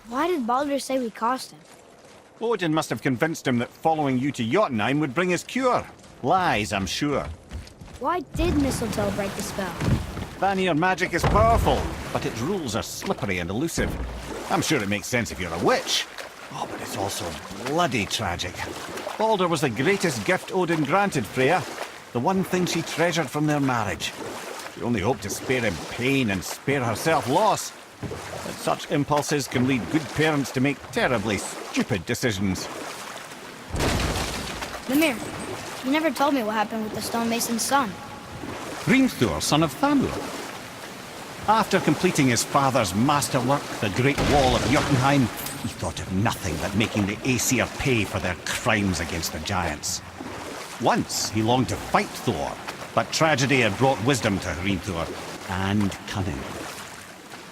Why did Baldur say we cost him? Odin must have convinced him that following you to Jotunheim would bring his cure. Lies, I'm sure. Why did Mistletoe break the spell? Vanir magic is powerful, but its rules are slippery and elusive. I'm sure it makes sense if you're a witch. Oh, but it's also bloody tragic. Baldur was the greatest gift Odin granted Freya. The one thing she treasured from their marriage. She only hoped to spare him pain and spare herself loss. But such impulses can lead good parents to make terribly stupid decisions. Mimir, you never told me what happened with the stonemason's son. Hrimthur, son of Thamur. After completing his father's masterwork, the Great Wall of Jotunheim, he thought of nothing but making the Aesir pay for their crimes against the giants. Once he longed to fight Thor, but tragedy had brought wisdom to Hrimthur, and cunning.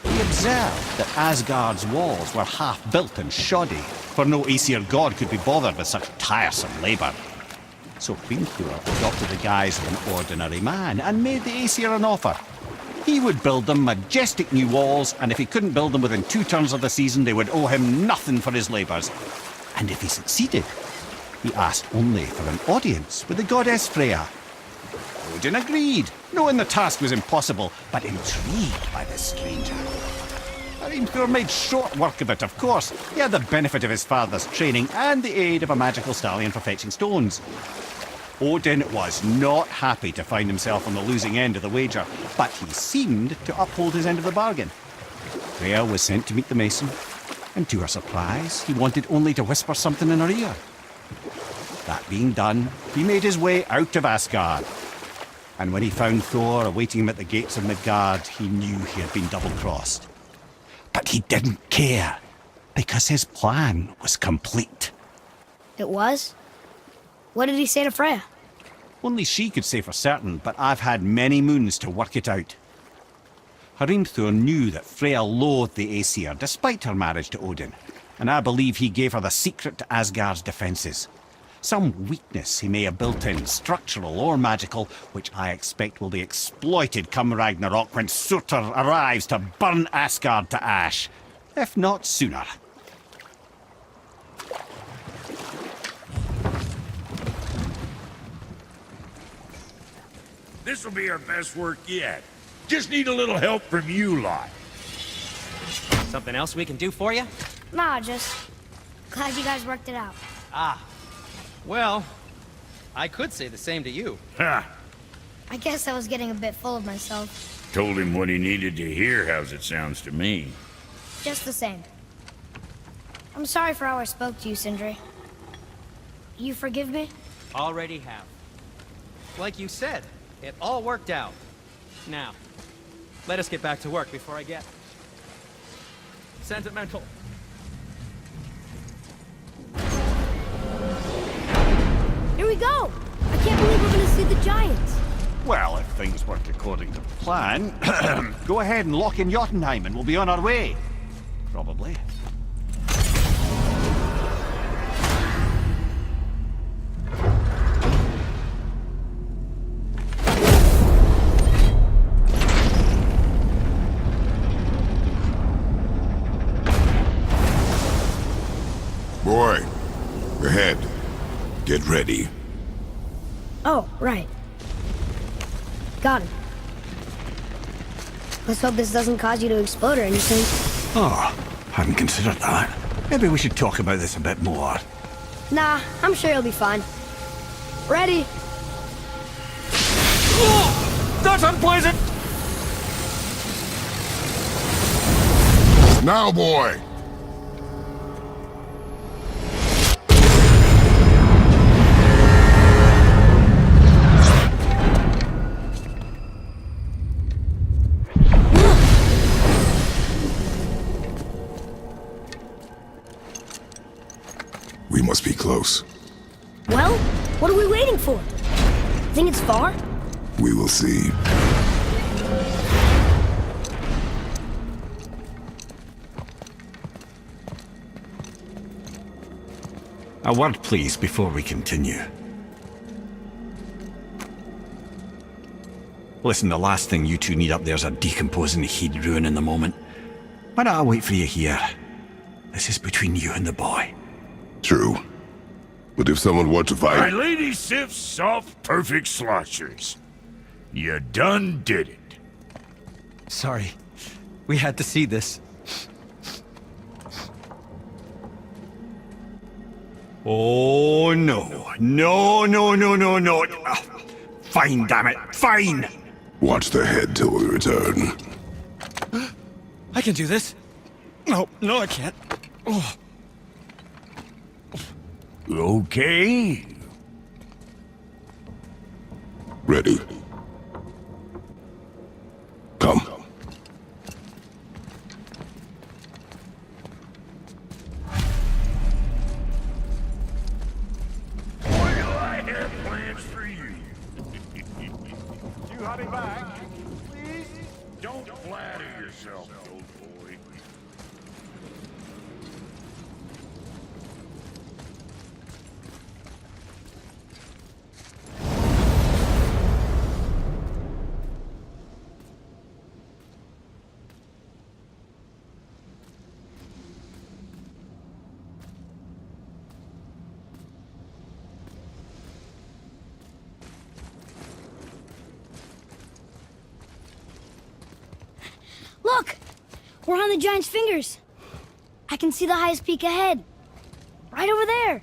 He observed that Asgard's walls were half-built and shoddy, for no Aesir god could be bothered with such tiresome labour. So Hrimthur adopted the guise of an ordinary man, and made the Aesir an offer. He would build them majestic new walls, and if he couldn't build them within 2 turns of the season, they would owe him nothing for his labours. And if he succeeded, he asked only for an audience with the goddess Freya. Odin agreed, knowing the task was impossible, but intrigued by the stranger. Hrimthur made short work of it, of course. He had the benefit of his father's training and the aid of a magical stallion for fetching stones. Odin was not happy to find himself on the losing end of the wager, but he seemed to uphold his end of the bargain. Freya was sent to meet the mason, and to her surprise, he wanted only to whisper something in her ear. That being done, he made his way out of Asgard. And when he found Thor awaiting him at the gates of Midgard, he knew he had been double-crossed. But he didn't care, because his plan was complete. It was? What did he say to Freya? Only she could say for certain, but I've had many moons to work it out. Hrimthur knew that Freya loathed the Aesir, despite her marriage to Odin, and I believe he gave her the secret to Asgard's defences. Some weakness he may have built in, structural or magical, which I expect will be exploited come Ragnarok when Surtur arrives to burn Asgard to ash, if not sooner. This'll be our best work yet. Just need a little help from you lot. Something else we can do for you? Nah, just glad you guys worked it out. Ah. Well, I could say the same to you. Ha! I guess I was getting a bit full of myself. Told him what he needed to hear, how's it sounds to me. Just the same. I'm sorry for how I spoke to you, Sindri. You forgive me? Already have. Like you said, it all worked out. Now, let us get back to work before I get sentimental. Here we go! I can't believe we're gonna see the giants! Well, if things work according to plan, go ahead and lock in Jotunheim and we'll be on our way. Probably. Boy, ahead. Get ready. Oh, right. Got him. Let's hope this doesn't cause you to explode or anything. Oh, hadn't considered that. Maybe we should talk about this a bit more. Nah, I'm sure you'll be fine. Ready? Oh, that's unpleasant! Now, boy! We must be close. Well, what are we waiting for? Think it's far? We will see. A word, please, before we continue. Listen, the last thing you two need up there's a decomposing he'd ruin in the moment. Why don't I wait for you here? This is between you and the boy. True. But if someone were to My fight... lady Sif's soft, perfect sloshers. You done did it. Sorry. We had to see this. Oh, no. No, no, no, no, no. Fine, damn it. Fine! Watch the head till we return. I can do this. No, I can't. Oh. Okay. Ready. Come. Boy, do I have plans for you. You hurry back, please? Don't flatter yourself, old boy. Look! We're on the giant's fingers. I can see the highest peak ahead. Right over there.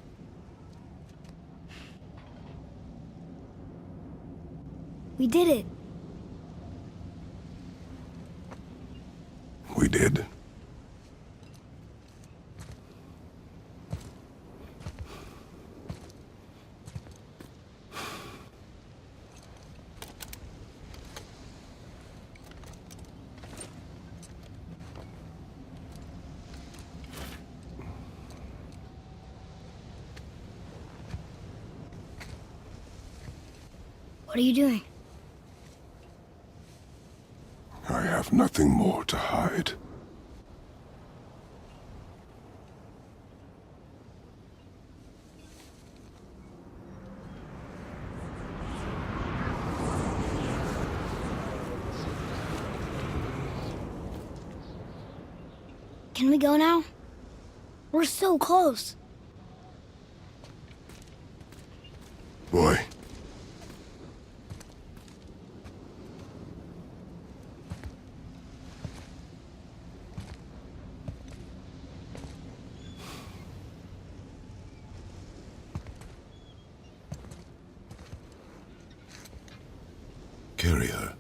We did it. We did. What are you doing? I have nothing more to hide. Can we go now? We're so close. Boy. Carry her.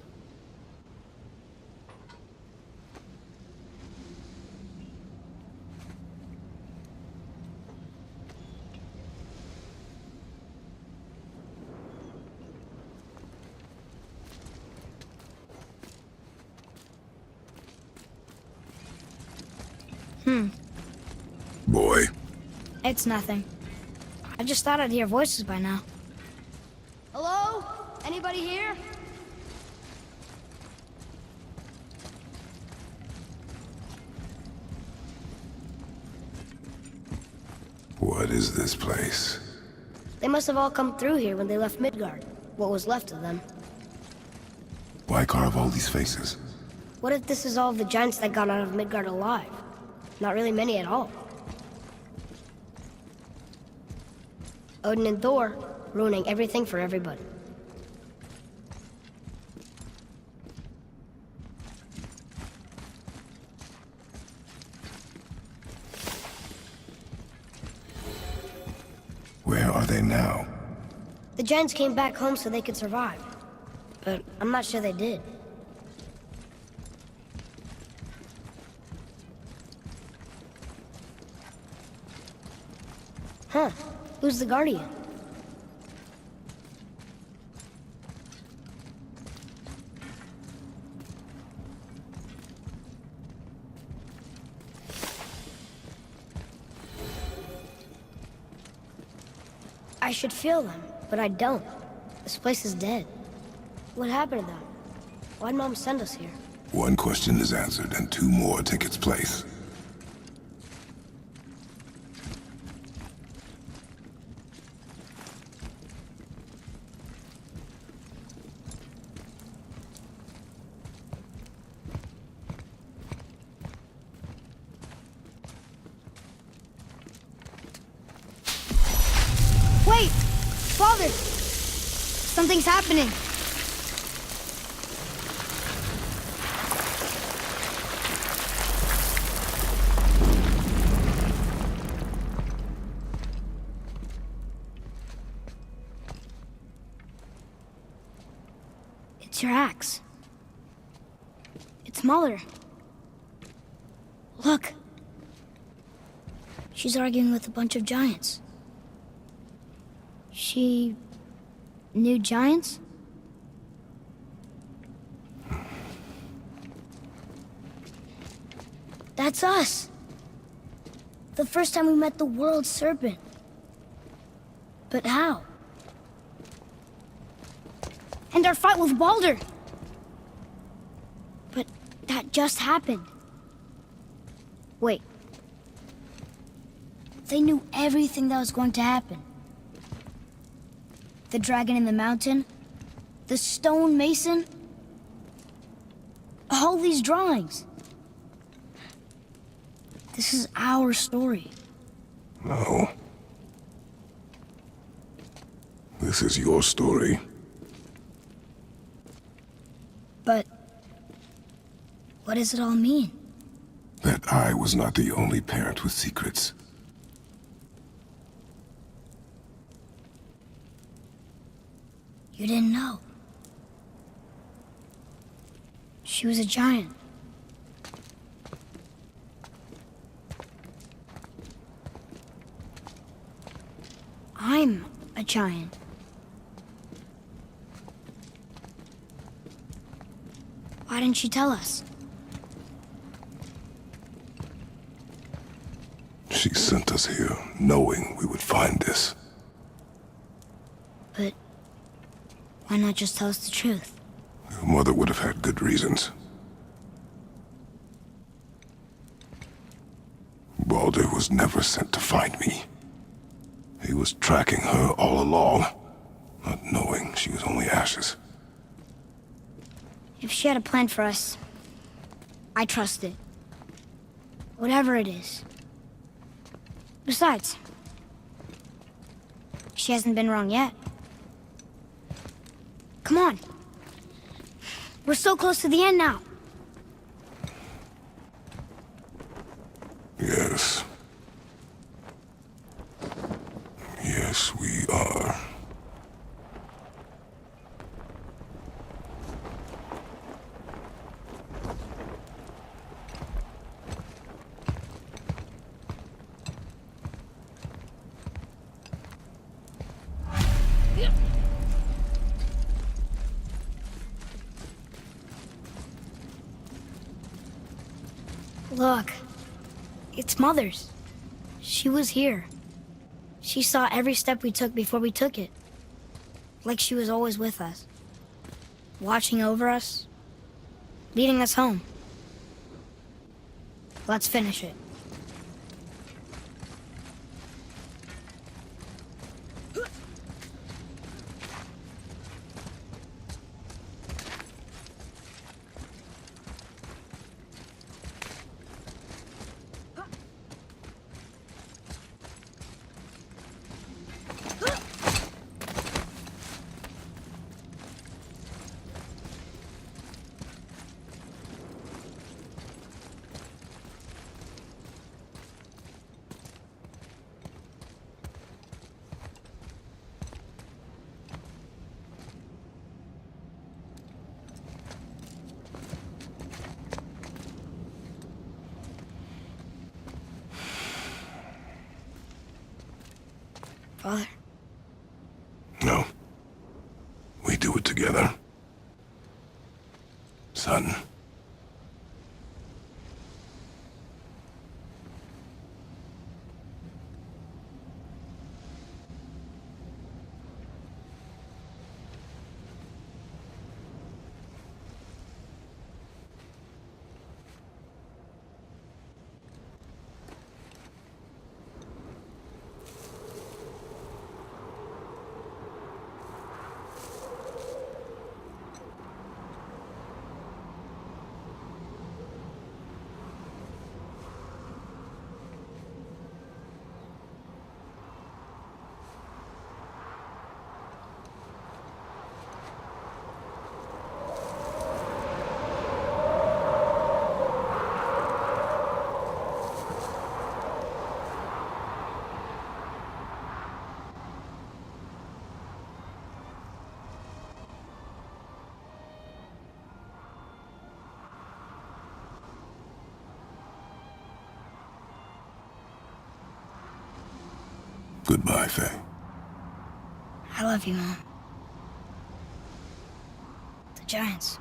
Boy. It's nothing. I just thought I'd hear voices by now. Hello? Anybody here? What is this place? They must have all come through here when they left Midgard. What was left of them. Why carve all these faces? What if this is all the giants that got out of Midgard alive? Not really many at all. Odin and Thor, ruining everything for everybody. Where are they now? The giants came back home so they could survive. But I'm not sure they did. Huh. Who's the Guardian? I should feel them, but I don't. This place is dead. What happened to them? Why'd Mom send us here? One question is answered and two more take its place. Something's happening. It's your axe. It's Mother. Look. She's arguing with a bunch of giants. She knew giants? That's us. The first time we met the world serpent. But how? And our fight with Baldur. But that just happened. Wait. They knew everything that was going to happen. The dragon in the mountain, the stone mason, all these drawings. This is our story. No. This is your story. But what does it all mean? That I was not the only parent with secrets. You didn't know. She was a giant. I'm a giant. Why didn't she tell us? She sent us here, knowing we would find this. But why not just tell us the truth? Your mother would have had good reasons. Baldur was never sent to find me. He was tracking her all along, not knowing she was only ashes. If she had a plan for us, I trust it. Whatever it is. Besides, she hasn't been wrong yet. Come on. We're so close to the end now. Yes. Yes, we are. Look, it's Mother's. She was here. She saw every step we took before we took it. Like she was always with us. Watching over us. Leading us home. Let's finish it. Father? No. We do it together. Son. Goodbye, Faye. I love you, Mom. The giants.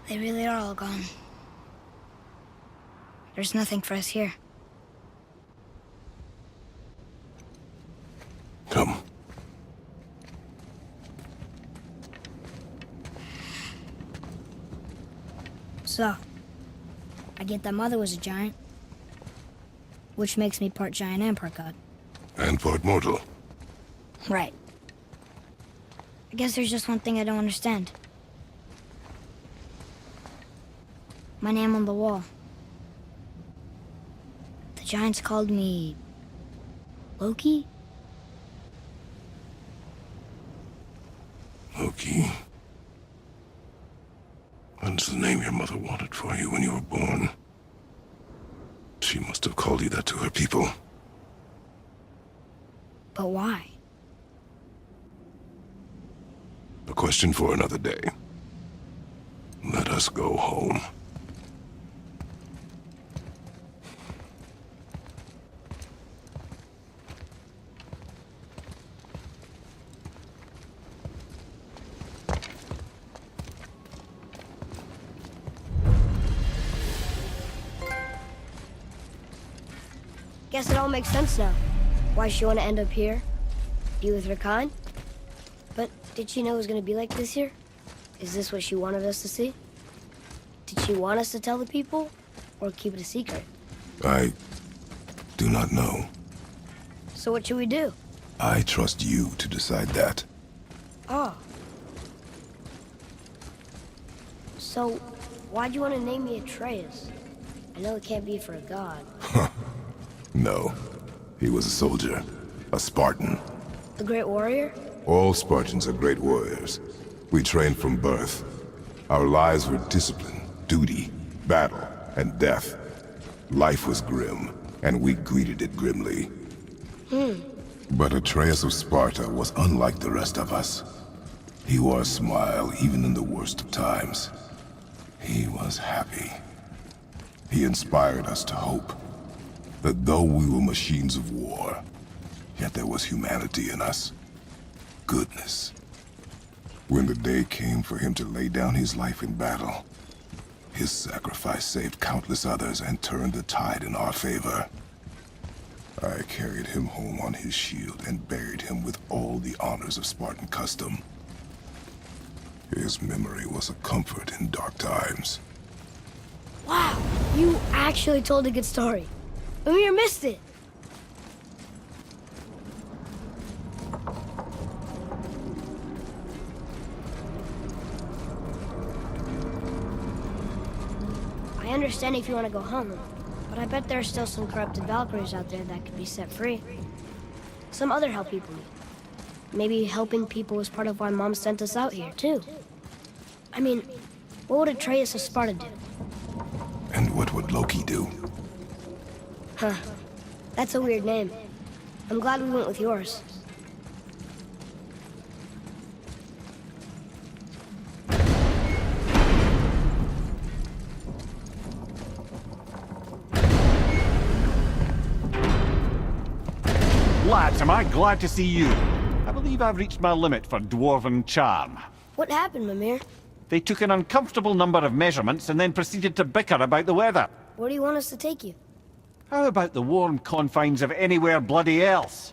They really are all gone. There's nothing for us here. Come. So, I get that Mother was a giant, which makes me part giant and part god. And part mortal. Right. I guess there's just one thing I don't understand. My name on the wall. The giants called me... Loki? Loki. That's the name your mother wanted for you when you were born. She must have called you that to her people. But why? A question for another day. Let us go home. Guess it all makes sense now. Why she want to end up here? Be with her kind? But did she know it was going to be like this here? Is this what she wanted us to see? Did she want us to tell the people? Or keep it a secret? I do not know. So what should we do? I trust you to decide that. Oh. So, why'd you want to name me Atreus? I know it can't be for a god. No. He was a soldier. A Spartan. The Great Warrior? All Spartans are great warriors. We trained from birth. Our lives were discipline, duty, battle, and death. Life was grim, and we greeted it grimly. But Atreus of Sparta was unlike the rest of us. He wore a smile even in the worst of times. He was happy. He inspired us to hope that though we were machines of war, yet there was humanity in us. Goodness. When the day came for him to lay down his life in battle, his sacrifice saved countless others and turned the tide in our favor. I carried him home on his shield and buried him with all the honors of Spartan custom. His memory was a comfort in dark times. Wow, you actually told a good story. Amir missed it. I understand if you want to go home, but I bet there are still some corrupted Valkyries out there that could be set free. Some other help people need. Maybe helping people was part of why Mom sent us out here, too. I mean, what would Atreus of Sparta do? And what would Loki do? Huh. That's a weird name. I'm glad we went with yours. Lads, am I glad to see you. I believe I've reached my limit for dwarven charm. What happened, Mimir? They took an uncomfortable number of measurements and then proceeded to bicker about the weather. Where do you want us to take you? How about the warm confines of anywhere bloody else?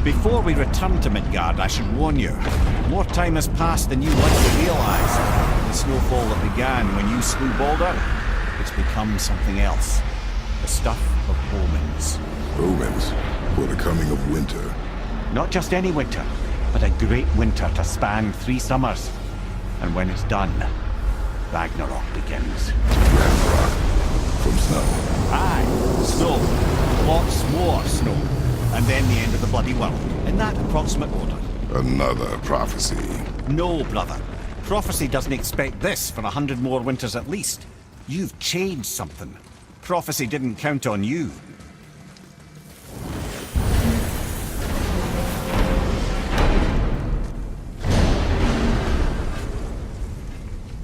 Before we return to Midgard, I should warn you. More time has passed than you likely realize. The snowfall that began when you slew Baldur, it's become something else. The stuff of omens. Omens for the coming of winter. Not just any winter, but a great winter to span 3 summers. And when it's done, Ragnarok begins. Ragnarok. From snow. Aye, snow. Lots summer snow, and then the end of the bloody world, in that approximate order. Another prophecy. No, brother. Prophecy doesn't expect this for 100 more winters at least. You've changed something. Prophecy didn't count on you.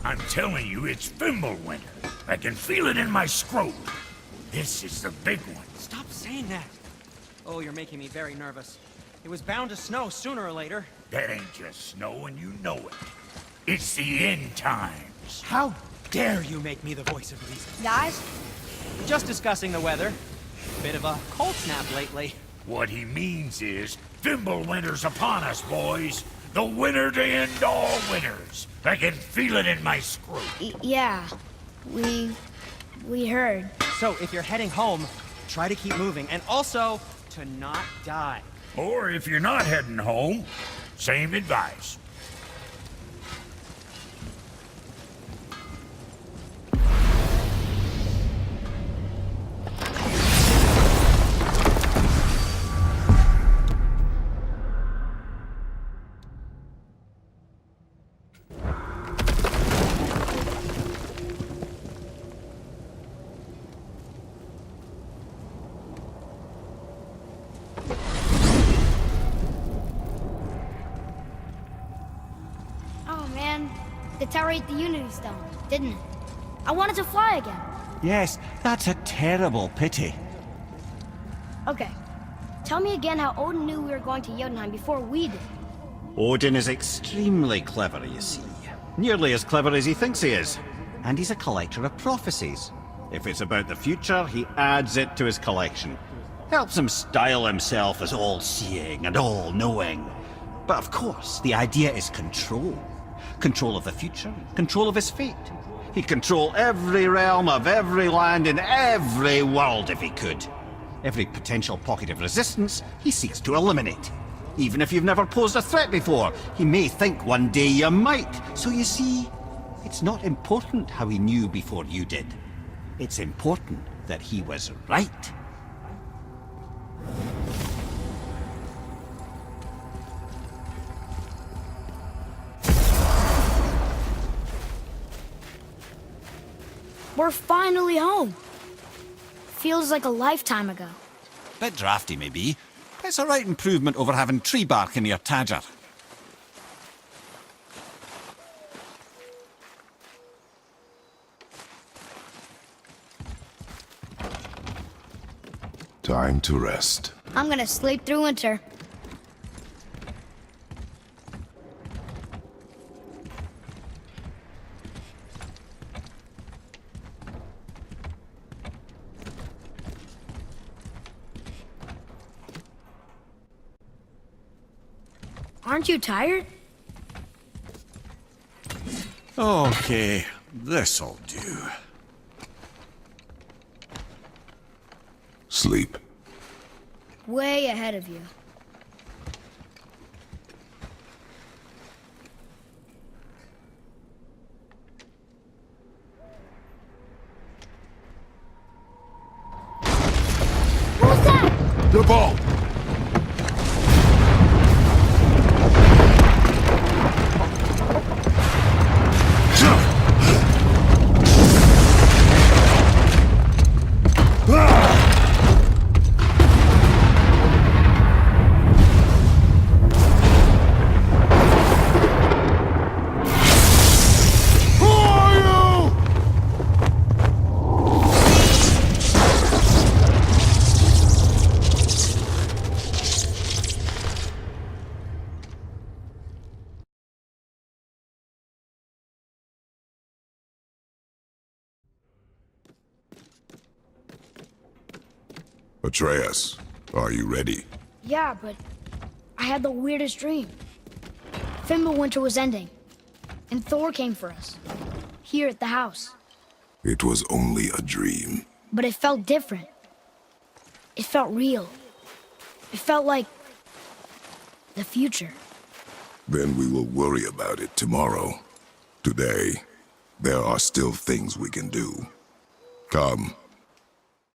I'm telling you, it's Fimbulwinter. I can feel it in my scrotum. This is the big one. Stop saying that. Oh, you're making me very nervous. It was bound to snow sooner or later. That ain't just snow, and you know it. It's the end times. How dare you make me the voice of reason? Guys, Just discussing the weather. Bit of a cold snap lately. What he means is, Fimbulwinter's upon us, boys. The winter to end all winters. I can feel it in my scrotum. yeah. We heard. So, if you're heading home, try to keep moving, and also to not die. Or if you're not heading home, same advice. Oh man, the tower ate the Unity Stone, didn't it? I wanted to fly again. Yes, that's a terrible pity. Okay, tell me again how Odin knew we were going to Jotunheim before we did. Odin is extremely clever, you see. Nearly as clever as he thinks he is. And he's a collector of prophecies. If it's about the future, he adds it to his collection. Helps him style himself as all-seeing and all-knowing. But of course, the idea is control. Control of the future, control of his fate. He'd control every realm of every land in every world if he could. Every potential pocket of resistance, he seeks to eliminate. Even if you've never posed a threat before, he may think one day you might. So you see, it's not important how he knew before you did. It's important that he was right. We're finally home. Feels like a lifetime ago. Bit drafty, maybe. It's a right improvement over having tree bark in your tadger. Time to rest. I'm gonna sleep through winter. Aren't you tired? Okay, this'll do. Sleep. Way ahead of you. What was that? Your ball! Atreus, are you ready? Yeah, but I had the weirdest dream. Fimbulwinter was ending, and Thor came for us. Here at the house. It was only a dream. But it felt different. It felt real. It felt like the future. Then we will worry about it tomorrow. Today, there are still things we can do. Come.